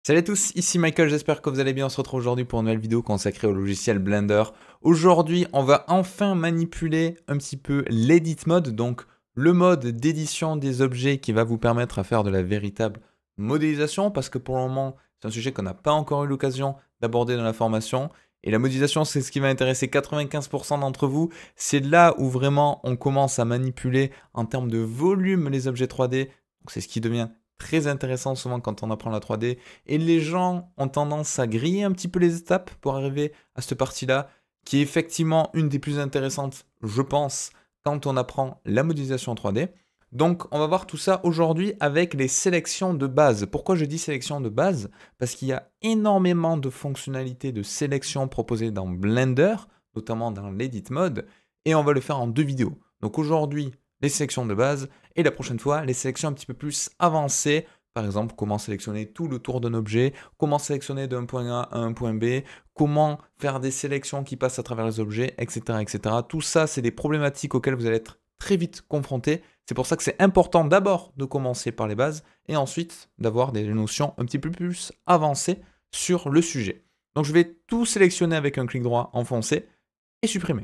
Salut à tous, ici Michael, j'espère que vous allez bien. On se retrouve aujourd'hui pour une nouvelle vidéo consacrée au logiciel Blender. Aujourd'hui, on va enfin manipuler un petit peu l'Edit Mode, donc le mode d'édition des objets qui va vous permettre à faire de la véritable modélisation, parce que pour le moment, c'est un sujet qu'on n'a pas encore eu l'occasion d'aborder dans la formation. Et la modélisation, c'est ce qui va intéresser 95% d'entre vous. C'est là où vraiment on commence à manipuler en termes de volume les objets 3D. Donc c'est ce qui devient très intéressant souvent quand on apprend la 3D. Et les gens ont tendance à griller un petit peu les étapes pour arriver à cette partie-là, qui est effectivement une des plus intéressantes, je pense, quand on apprend la modélisation 3D. Donc on va voir tout ça aujourd'hui avec les sélections de base. Pourquoi je dis sélection de base? Parce qu'il y a énormément de fonctionnalités de sélection proposées dans Blender, notamment dans l'Edit Mode, et on va le faire en deux vidéos. Donc aujourd'hui, les sélections de base, et la prochaine fois, les sélections un petit peu plus avancées. Par exemple, comment sélectionner tout le tour d'un objet, comment sélectionner d'un point A à un point B, comment faire des sélections qui passent à travers les objets, etc. etc. Tout ça, c'est des problématiques auxquelles vous allez être très vite confrontés. C'est pour ça que c'est important d'abord de commencer par les bases et ensuite d'avoir des notions un petit peu plus avancées sur le sujet. Donc je vais tout sélectionner avec un clic droit enfoncé et supprimer.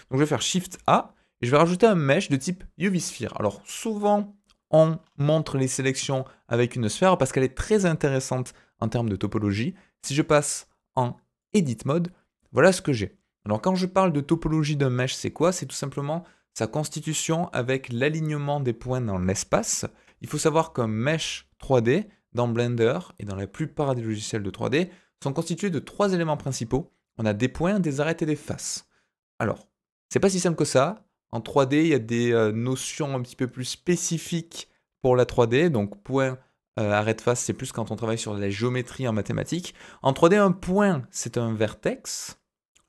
Donc je vais faire Shift A et je vais rajouter un mesh de type UV Sphere. Alors souvent, on montre les sélections avec une sphère parce qu'elle est très intéressante en termes de topologie. Si je passe en Edit Mode, voilà ce que j'ai. Alors quand je parle de topologie d'un mesh, c'est quoi? C'est tout simplement sa constitution avec l'alignement des points dans l'espace. Il faut savoir qu'un mesh 3D dans Blender et dans la plupart des logiciels de 3D sont constitués de trois éléments principaux. On a des points, des arêtes et des faces. Alors, c'est pas si simple que ça. En 3D, il y a des notions un petit peu plus spécifiques pour la 3D. Donc, point, arrêt de face, c'est plus quand on travaille sur la géométrie en mathématiques. En 3D, un point, c'est un vertex.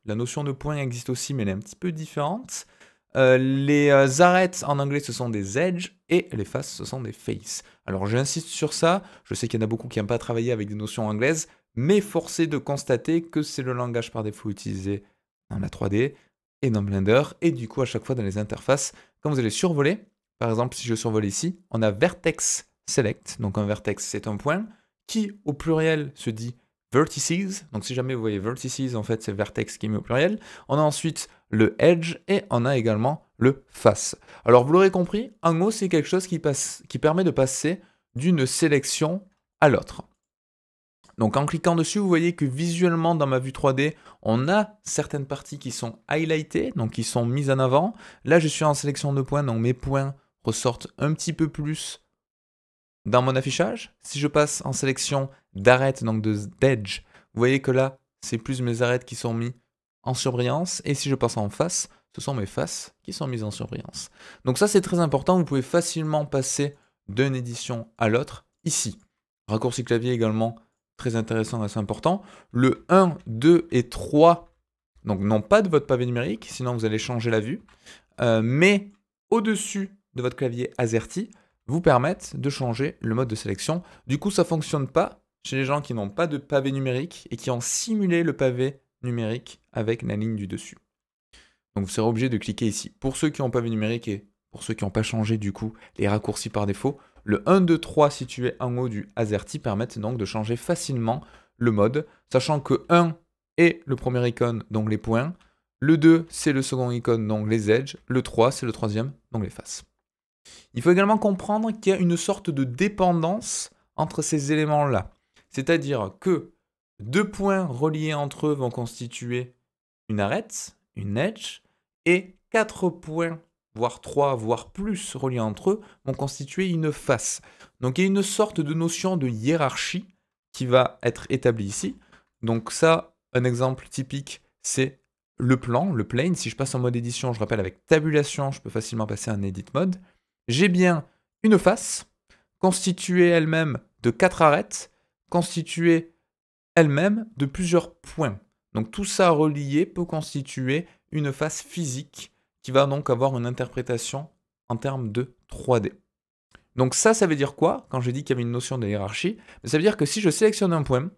La notion de point existe aussi, mais elle est un petit peu différente. Les arêtes en anglais, ce sont des edges et les faces, ce sont des faces. Alors, j'insiste sur ça. Je sais qu'il y en a beaucoup qui n'aiment pas travailler avec des notions anglaises, mais forcé de constater que c'est le langage par défaut utilisé dans la 3D et dans Blender, et du coup à chaque fois dans les interfaces, quand vous allez survoler, par exemple si je survole ici, on a Vertex Select, donc un vertex c'est un point, qui au pluriel se dit vertices, donc si jamais vous voyez vertices, en fait c'est vertex qui est mis au pluriel. On a ensuite le edge et on a également le face. Alors vous l'aurez compris, un mot c'est quelque chose qui permet de passer d'une sélection à l'autre. Donc en cliquant dessus, vous voyez que visuellement dans ma vue 3D, on a certaines parties qui sont highlightées, donc qui sont mises en avant. Là, je suis en sélection de points, donc mes points ressortent un petit peu plus dans mon affichage. Si je passe en sélection d'arêtes, donc d'edge, vous voyez que là, c'est plus mes arêtes qui sont mises en surbrillance. Et si je passe en face, ce sont mes faces qui sont mises en surbrillance. Donc ça, c'est très important. Vous pouvez facilement passer d'une édition à l'autre ici. Raccourci clavier également, très intéressant, assez important. Le 1, 2 et 3, donc non pas de votre pavé numérique, sinon vous allez changer la vue, mais au-dessus de votre clavier AZERTY, vous permettent de changer le mode de sélection. Du coup, ça ne fonctionne pas chez les gens qui n'ont pas de pavé numérique et qui ont simulé le pavé numérique avec la ligne du dessus. Donc vous serez obligé de cliquer ici. Pour ceux qui ont pavé numérique et pour ceux qui n'ont pas changé du coup les raccourcis par défaut, le 1, 2, 3 situé en haut du AZERTY permettent donc de changer facilement le mode, sachant que 1 est le premier icône, donc les points, le 2 c'est le second icône, donc les edges, le 3 c'est le troisième, donc les faces. Il faut également comprendre qu'il y a une sorte de dépendance entre ces éléments-là. C'est-à-dire que deux points reliés entre eux vont constituer une arête, une edge, et 4 points, voire 3, voire plus reliés entre eux, vont constituer une face. Donc il y a une sorte de notion de hiérarchie qui va être établie ici. Donc ça, un exemple typique, c'est le plan, le plane. Si je passe en mode édition, je rappelle avec tabulation, je peux facilement passer en edit mode. J'ai bien une face, constituée elle-même de 4 arêtes, constituée elle-même de plusieurs points. Donc tout ça relié peut constituer une face physique qui va donc avoir une interprétation en termes de 3D. Donc ça veut dire quoi? Quand j'ai dit qu'il y avait une notion de hiérarchie, ça veut dire que si je sélectionne un point,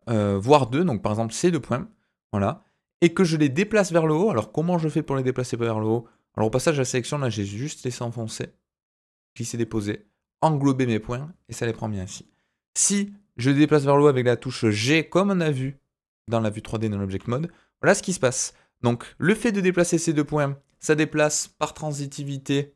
voire deux, donc par exemple ces deux points, voilà, et que je les déplace vers le haut, alors comment je fais pour les déplacer vers le haut? Alors au passage, la sélection, là, j'ai juste laissé enfoncer, glisser, déposer, englober mes points, et ça les prend bien ici. Si je le déplace vers le haut avec la touche G, comme on a vu dans la vue 3D dans l'Object Mode. Voilà ce qui se passe. Donc, le fait de déplacer ces deux points, ça déplace par transitivité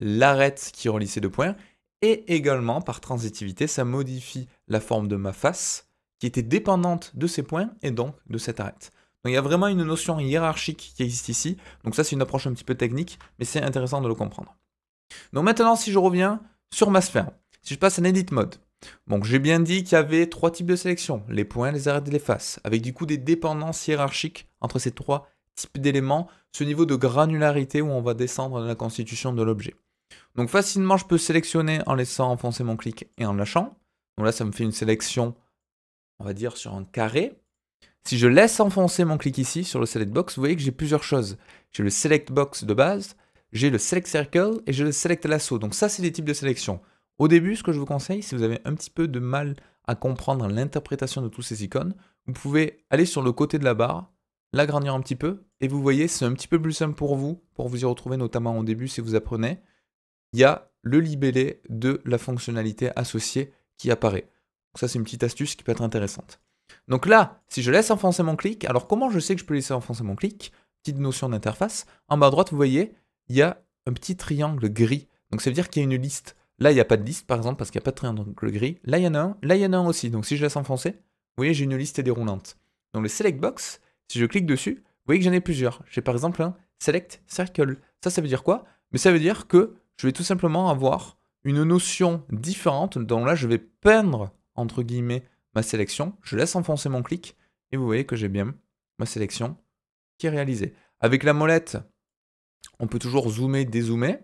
l'arête qui relie ces deux points, et également, par transitivité, ça modifie la forme de ma face, qui était dépendante de ces points, et donc de cette arête. Donc il y a vraiment une notion hiérarchique qui existe ici, donc ça c'est une approche un petit peu technique, mais c'est intéressant de le comprendre. Donc maintenant, si je reviens sur ma sphère, si je passe en Edit Mode, donc j'ai bien dit qu'il y avait trois types de sélection, les points, les arêtes et les faces, avec du coup des dépendances hiérarchiques entre ces trois types d'éléments, ce niveau de granularité où on va descendre dans la constitution de l'objet. Donc facilement, je peux sélectionner en laissant enfoncer mon clic et en lâchant. Donc là, ça me fait une sélection, on va dire, sur un carré. Si je laisse enfoncer mon clic ici sur le Select Box, vous voyez que j'ai plusieurs choses. J'ai le Select Box de base, j'ai le Select Circle et j'ai le Select Lasso. Donc ça, c'est des types de sélection. Au début, ce que je vous conseille, si vous avez un petit peu de mal à comprendre l'interprétation de tous ces icônes, vous pouvez aller sur le côté de la barre, l'agrandir un petit peu, et vous voyez, c'est un petit peu plus simple pour vous y retrouver, notamment au début si vous apprenez. Il y a le libellé de la fonctionnalité associée qui apparaît. Donc ça, c'est une petite astuce qui peut être intéressante. Donc là, si je laisse enfoncer mon clic, alors comment je sais que je peux laisser enfoncer mon clic? Petite notion d'interface. En bas à droite, vous voyez, il y a un petit triangle gris. Donc ça veut dire qu'il y a une liste. Là, il n'y a pas de liste, par exemple, parce qu'il n'y a pas de triangle gris. Là, il y en a un. Là, il y en a un aussi. Donc si je laisse enfoncer, vous voyez, j'ai une liste déroulante. Donc le Select Box, si je clique dessus, vous voyez que j'en ai plusieurs. J'ai par exemple un Select Circle. Ça veut dire quoi? Mais ça veut dire que je vais tout simplement avoir une notion différente dont là, je vais peindre, entre guillemets, ma sélection. Je laisse enfoncer mon clic et vous voyez que j'ai bien ma sélection qui est réalisée. Avec la molette, on peut toujours zoomer, dézoomer.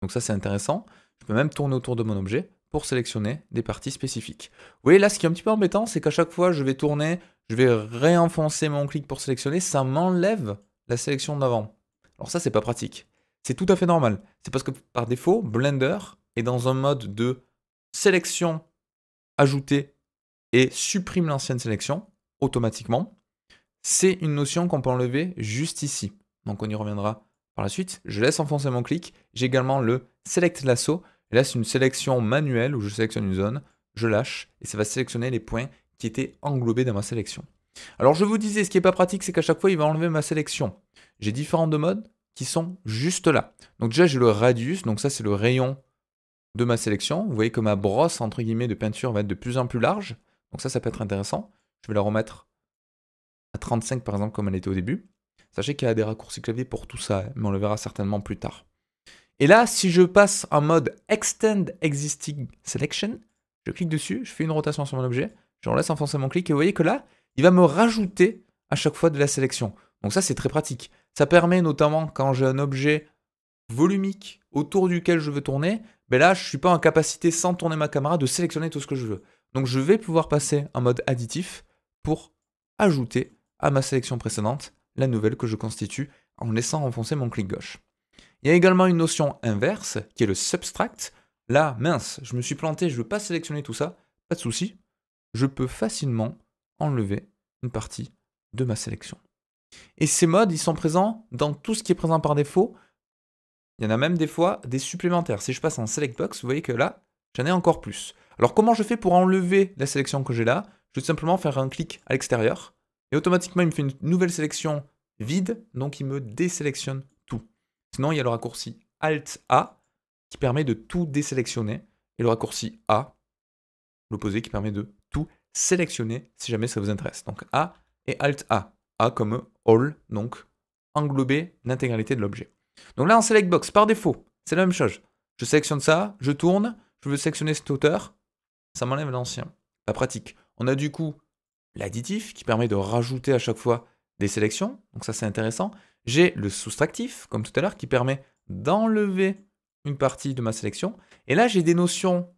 Donc ça, c'est intéressant. Je peux même tourner autour de mon objet pour sélectionner des parties spécifiques. Vous voyez, là, ce qui est un petit peu embêtant, c'est qu'à chaque fois, je vais tourner, je vais réenfoncer mon clic pour sélectionner, ça m'enlève la sélection d'avant. Alors ça, c'est pas pratique. C'est tout à fait normal. C'est parce que par défaut, Blender est dans un mode de sélection ajoutée et supprime l'ancienne sélection automatiquement. C'est une notion qu'on peut enlever juste ici. Donc on y reviendra par la suite. Je laisse enfoncer mon clic. J'ai également le Select Lasso. Et là, c'est une sélection manuelle où je sélectionne une zone, je lâche et ça va sélectionner les points qui étaient englobés dans ma sélection. Alors je vous disais, ce qui n'est pas pratique, c'est qu'à chaque fois, il va enlever ma sélection. J'ai différents modes qui sont juste là. Donc déjà, j'ai le radius. Donc ça, c'est le rayon de ma sélection. Vous voyez que ma brosse, entre guillemets, de peinture va être de plus en plus large. Donc ça peut être intéressant. Je vais la remettre à 35 par exemple comme elle était au début. Sachez qu'il y a des raccourcis clavier pour tout ça, mais on le verra certainement plus tard. Et là, si je passe en mode Extend Existing Selection, je clique dessus, je fais une rotation sur mon objet, je laisse enfoncer mon clic et vous voyez que là, il va me rajouter à chaque fois de la sélection. Donc ça, c'est très pratique. Ça permet notamment quand j'ai un objet volumique autour duquel je veux tourner, ben là, je ne suis pas en capacité, sans tourner ma caméra, de sélectionner tout ce que je veux. Donc je vais pouvoir passer en mode additif pour ajouter à ma sélection précédente la nouvelle que je constitue en laissant enfoncer mon clic gauche. Il y a également une notion inverse qui est le subtract. Là, mince, je me suis planté, je ne veux pas sélectionner tout ça, pas de souci. Je peux facilement enlever une partie de ma sélection. Et ces modes, ils sont présents dans tout ce qui est présent par défaut. Il y en a même des fois des supplémentaires. Si je passe en Select Box, vous voyez que là, j'en ai encore plus. Alors comment je fais pour enlever la sélection que j'ai là? Je vais simplement faire un clic à l'extérieur. Et automatiquement, il me fait une nouvelle sélection vide. Donc il me désélectionne tout. Sinon, il y a le raccourci Alt-A qui permet de tout désélectionner. Et le raccourci A, l'opposé, qui permet de tout sélectionner si jamais ça vous intéresse. Donc A et Alt-A. A comme All, donc englober l'intégralité de l'objet. Donc là, en Select Box, par défaut, c'est la même chose. Je sélectionne ça, je tourne, je veux sélectionner cette hauteur, ça m'enlève l'ancien. Pas pratique. On a du coup l'additif qui permet de rajouter à chaque fois des sélections, donc ça c'est intéressant. J'ai le soustractif, comme tout à l'heure, qui permet d'enlever une partie de ma sélection. Et là, j'ai des notions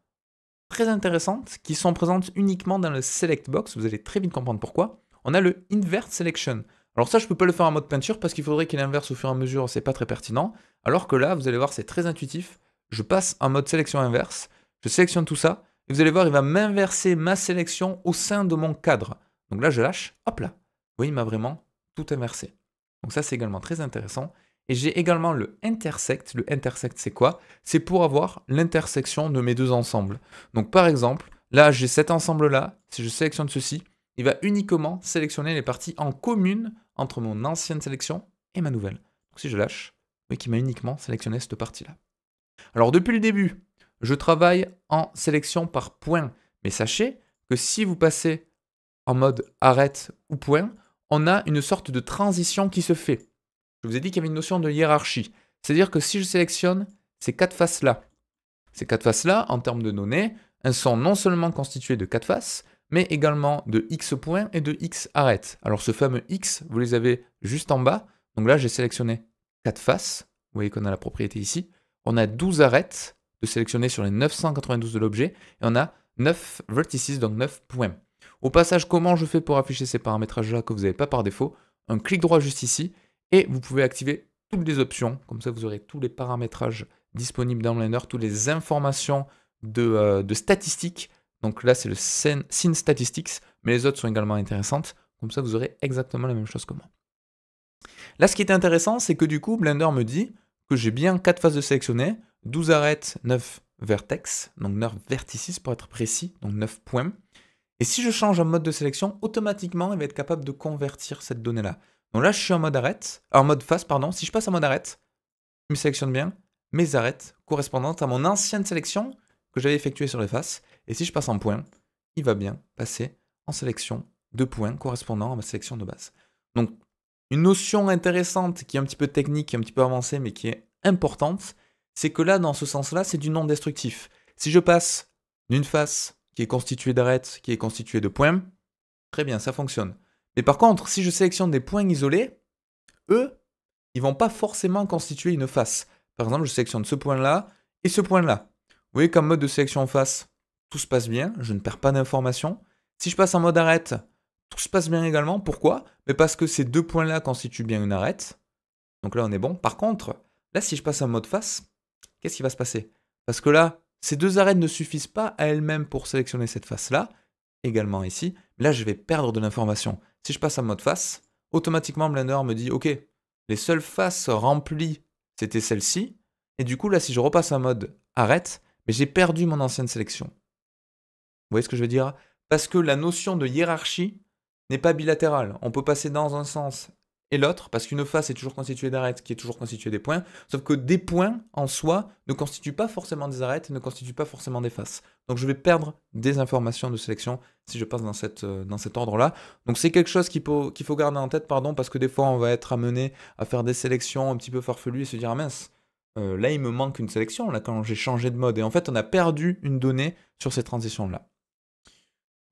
très intéressantes qui sont présentes uniquement dans le Select Box. Vous allez très vite comprendre pourquoi. On a le Invert Selection. Alors ça, je ne peux pas le faire en mode peinture parce qu'il faudrait qu'il inverse au fur et à mesure, c'est pas très pertinent. Alors que là, vous allez voir, c'est très intuitif. Je passe en mode sélection inverse, je sélectionne tout ça, et vous allez voir, il va m'inverser ma sélection au sein de mon cadre. Donc là, je lâche, hop là. Vous voyez, il m'a vraiment tout inversé. Donc ça, c'est également très intéressant. Et j'ai également le Intersect. Le Intersect, c'est quoi? C'est pour avoir l'intersection de mes deux ensembles. Donc par exemple, Là, j'ai cet ensemble-là. Si je sélectionne ceci, il va uniquement sélectionner les parties en commune entre mon ancienne sélection et ma nouvelle. Donc si je lâche, vous voyez qu'il m'a uniquement sélectionné cette partie-là. Alors depuis le début, je travaille en sélection par point. Mais sachez que si vous passez en mode arrête ou point, on a une sorte de transition qui se fait. Je vous ai dit qu'il y avait une notion de hiérarchie. C'est-à-dire que si je sélectionne ces 4 faces-là, ces 4 faces-là, en termes de données, elles sont non seulement constituées de 4 faces, mais également de X point et de X arrête. Alors ce fameux X, vous les avez juste en bas. Donc là, j'ai sélectionné 4 faces. Vous voyez qu'on a la propriété ici. On a 12 arêtes de sélectionner sur les 992 de l'objet. Et on a 9 vertices, donc 9 points. Au passage, comment je fais pour afficher ces paramétrages-là que vous n'avez pas par défaut? Un clic droit juste ici. Et vous pouvez activer toutes les options. Comme ça, vous aurez tous les paramétrages disponibles dans Blender, toutes les informations de statistiques. Donc là, c'est le Scene Statistics, mais les autres sont également intéressantes. Comme ça, vous aurez exactement la même chose que moi. Là, ce qui est intéressant, c'est que du coup, Blender me dit que j'ai bien 4 phases de sélectionner, 12 arêtes, 9 vertex, donc 9 vertices pour être précis, donc 9 points. Et si je change en mode de sélection, automatiquement, il va être capable de convertir cette donnée-là. Donc là, je suis en mode face, pardon. Si je passe en mode arrête, il me sélectionne bien mes arêtes correspondantes à mon ancienne sélection que j'avais effectuée sur les faces. Et si je passe en point, il va bien passer en sélection de points correspondant à ma sélection de base. Donc, une notion intéressante qui est un petit peu technique, un petit peu avancée, mais qui est importante, c'est que là, dans ce sens-là, c'est du non destructif. Si je passe d'une face qui est constituée d'arêtes, qui est constituée de points, très bien, ça fonctionne. Mais par contre, si je sélectionne des points isolés, eux, ils vont pas forcément constituer une face. Par exemple, je sélectionne ce point-là et ce point-là. Vous voyez qu'en mode de sélection en face, tout se passe bien, je ne perds pas d'informations. Si je passe en mode arête, tout se passe bien également. Pourquoi? Mais parce que ces 2 points-là constituent bien une arête. Donc là, on est bon. Par contre, là, si je passe en mode face, qu'est-ce qui va se passer? Parce que là, ces 2 arêtes ne suffisent pas à elles-mêmes pour sélectionner cette face-là, également ici. Là, je vais perdre de l'information. Si je passe en mode face, automatiquement, Blender me dit, OK, les seules faces remplies, c'était celle-ci. Et du coup, là, si je repasse en mode arrête, mais j'ai perdu mon ancienne sélection. Vous voyez ce que je veux dire? Parce que la notion de hiérarchie n'est pas bilatérale. On peut passer dans un sens et l'autre, parce qu'une face est toujours constituée d'arêtes, qui est toujours constituée des points, sauf que des points, en soi, ne constituent pas forcément des arêtes, ne constituent pas forcément des faces. Donc je vais perdre des informations de sélection si je passe dans cet ordre-là. Donc c'est quelque chose qu'il faut garder en tête, parce que des fois on va être amené à faire des sélections un petit peu farfelues et se dire « Ah mince, là il me manque une sélection, là quand j'ai changé de mode. » Et en fait on a perdu une donnée sur ces transitions-là.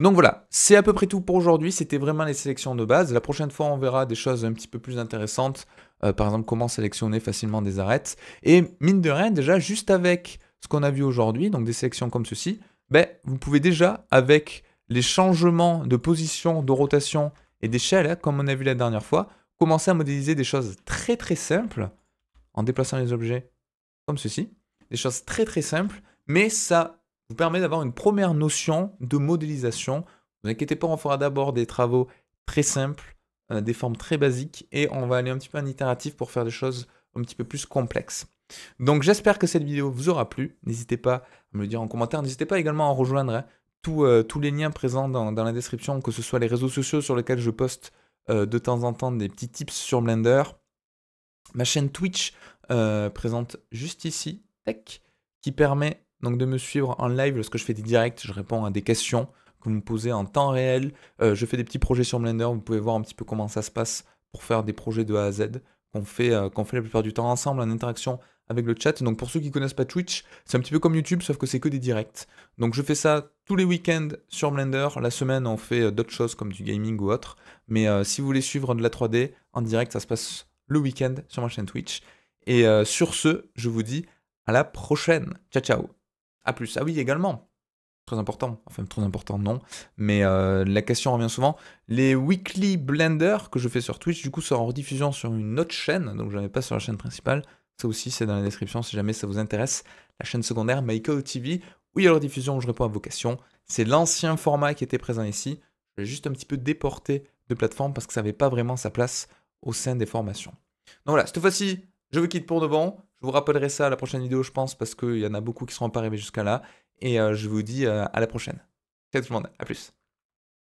Donc voilà, c'est à peu près tout pour aujourd'hui, c'était vraiment les sélections de base. La prochaine fois, on verra des choses un petit peu plus intéressantes, par exemple comment sélectionner facilement des arêtes. Et mine de rien, déjà, juste avec ce qu'on a vu aujourd'hui, donc des sélections comme ceci, ben, vous pouvez déjà, avec les changements de position, de rotation et d'échelle, hein, comme on a vu la dernière fois, commencer à modéliser des choses très très simples, en déplaçant les objets comme ceci. Des choses très très simples, mais ça vous permet d'avoir une première notion de modélisation. Ne vous inquiétez pas, on fera d'abord des travaux très simples, des formes très basiques, et on va aller un petit peu en itératif pour faire des choses un petit peu plus complexes. Donc j'espère que cette vidéo vous aura plu. N'hésitez pas à me le dire en commentaire. N'hésitez pas également à rejoindre tous les liens présents dans la description, que ce soit les réseaux sociaux sur lesquels je poste de temps en temps des petits tips sur Blender. Ma chaîne Twitch présente juste ici, qui permet donc de me suivre en live lorsque je fais des directs. Je réponds à des questions que vous me posez en temps réel. Je fais des petits projets sur Blender. Vous pouvez voir un petit peu comment ça se passe pour faire des projets de A à Z qu'on fait la plupart du temps ensemble en interaction avec le chat. Donc pour ceux qui ne connaissent pas Twitch, c'est un petit peu comme YouTube, sauf que c'est que des directs. Donc je fais ça tous les week-ends sur Blender. La semaine, on fait d'autres choses comme du gaming ou autre. Mais si vous voulez suivre de la 3D en direct, ça se passe le week-end sur ma chaîne Twitch. Et sur ce, je vous dis à la prochaine. Ciao, ciao. A plus. Ah oui, également, très important, enfin très important non, mais la question revient souvent, les weekly Blender que je fais sur Twitch, du coup, sont en rediffusion sur une autre chaîne, donc je n'en ai pas sur la chaîne principale, ça aussi c'est dans la description si jamais ça vous intéresse, la chaîne secondaire, Michael TV, où il y a la rediffusion où je réponds à vos questions, c'est l'ancien format qui était présent ici, je l'ai juste un petit peu déporté de plateforme parce que ça n'avait pas vraiment sa place au sein des formations. Donc voilà, cette fois-ci, je vous quitte pour de bon. Je vous rappellerai ça à la prochaine vidéo, je pense, parce qu'il y en a beaucoup qui ne seront pas arrivés jusqu'à là. Et je vous dis à la prochaine. Ciao tout le monde, à plus.